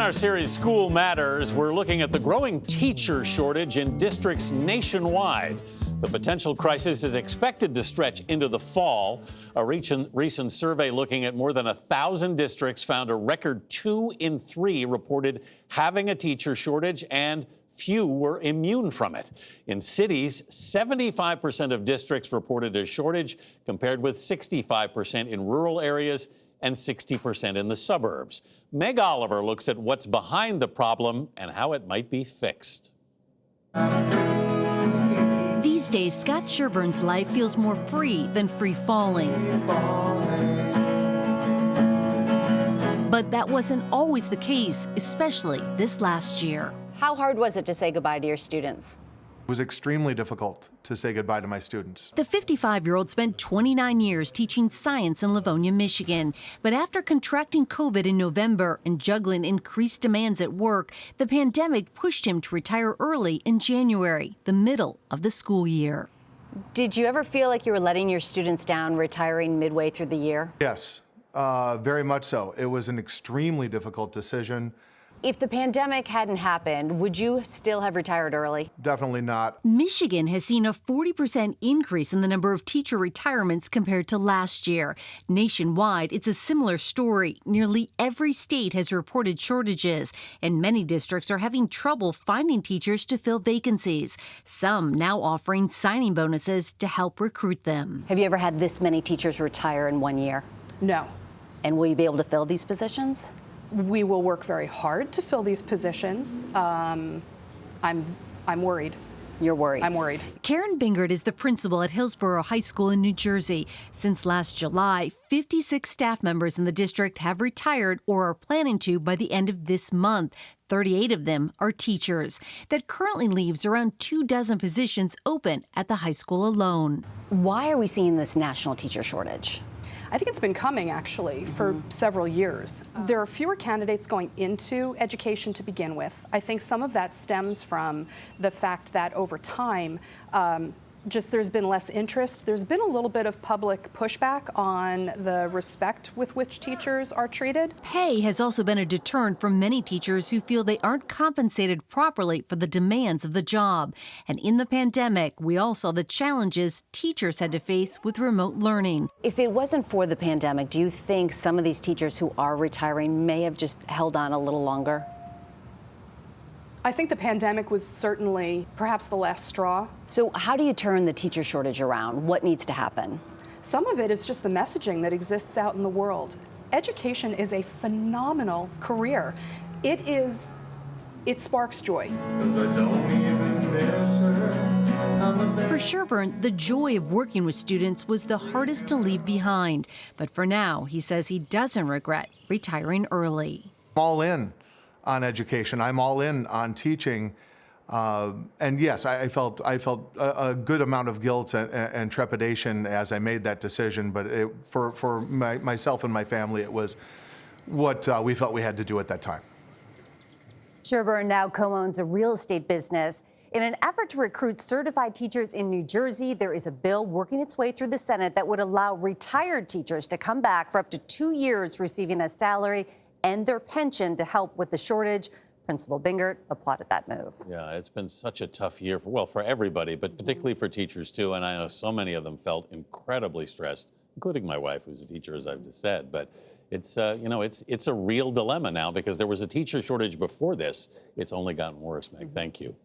our series, School Matters, we're looking at the growing teacher shortage in districts nationwide. The potential crisis is expected to stretch into the fall. A recent survey looking at more than 1,000 districts found a record 2 in 3 reported having a teacher shortage, and few were immune from it. In cities, 75% of districts reported a shortage, compared with 65% in rural areas and 60% in the suburbs. Meg Oliver looks at what's behind the problem and how it might be fixed. These days, Scott Sherburne's life feels more free than free-falling. But that wasn't always the case, especially this last year. How hard was it to say goodbye to your students? It was extremely difficult to say goodbye to my students. The 55-year-old spent 29 years teaching science in Livonia, Michigan. But after contracting COVID in November and juggling increased demands at work, the pandemic pushed him to retire early in January, the middle of the school year. Did you ever feel like you were letting your students down retiring midway through the year? Yes, very much so. It was an extremely difficult decision. If the pandemic hadn't happened, would you still have retired early? Definitely not. Michigan has seen a 40% increase in the number of teacher retirements compared to last year. Nationwide, it's a similar story. Nearly every state has reported shortages, and many districts are having trouble finding teachers to fill vacancies. Some now offering signing bonuses to help recruit them. Have you ever had this many teachers retire in 1 year? No. And will you be able to fill these positions? We will work very hard to fill these positions. I'm worried. You're worried? I'm worried. Karen Bingert is the principal at Hillsborough High School in New Jersey. Since last July, 56 staff members in the district have retired or are planning to by the end of this month. 38 of them are teachers. That currently leaves around 24 positions open at the high school alone. Why are we seeing this national teacher shortage? I think it's been coming, actually, for several years. There are fewer candidates going into education to begin with. I think some of that stems from the fact that over time, there's been less interest. There's been a little bit of public pushback on the respect with which teachers are treated. Pay has also been a deterrent for many teachers who feel they aren't compensated properly for the demands of the job. And in the pandemic, we all saw the challenges teachers had to face with remote learning. If it wasn't for the pandemic, do you think some of these teachers who are retiring may have just held on a little longer? I think the pandemic was certainly perhaps the last straw. So how do you turn the teacher shortage around? What needs to happen? Some of it is just the messaging that exists out in the world. Education is a phenomenal career. It sparks joy. For Sherburne, the joy of working with students was the hardest to leave behind. But for now, he says he doesn't regret retiring early. I'm all in on education. I'm all in on teaching. And yes, I felt a good amount of guilt and trepidation as I made that decision. But for myself and my family, it was what we felt we had to do at that time. Sherburne now co-owns a real estate business. In an effort to recruit certified teachers in New Jersey, there is a bill working its way through the Senate that would allow retired teachers to come back for up to 2 years receiving a salary and their pension to help with the shortage. Principal Bingert applauded that move. Yeah, it's been such a tough year for everybody, but particularly for teachers too. And I know so many of them felt incredibly stressed, including my wife, who's a teacher, as I've just said. But it's it's a real dilemma now because there was a teacher shortage before this. It's only gotten worse, Meg. Thank you.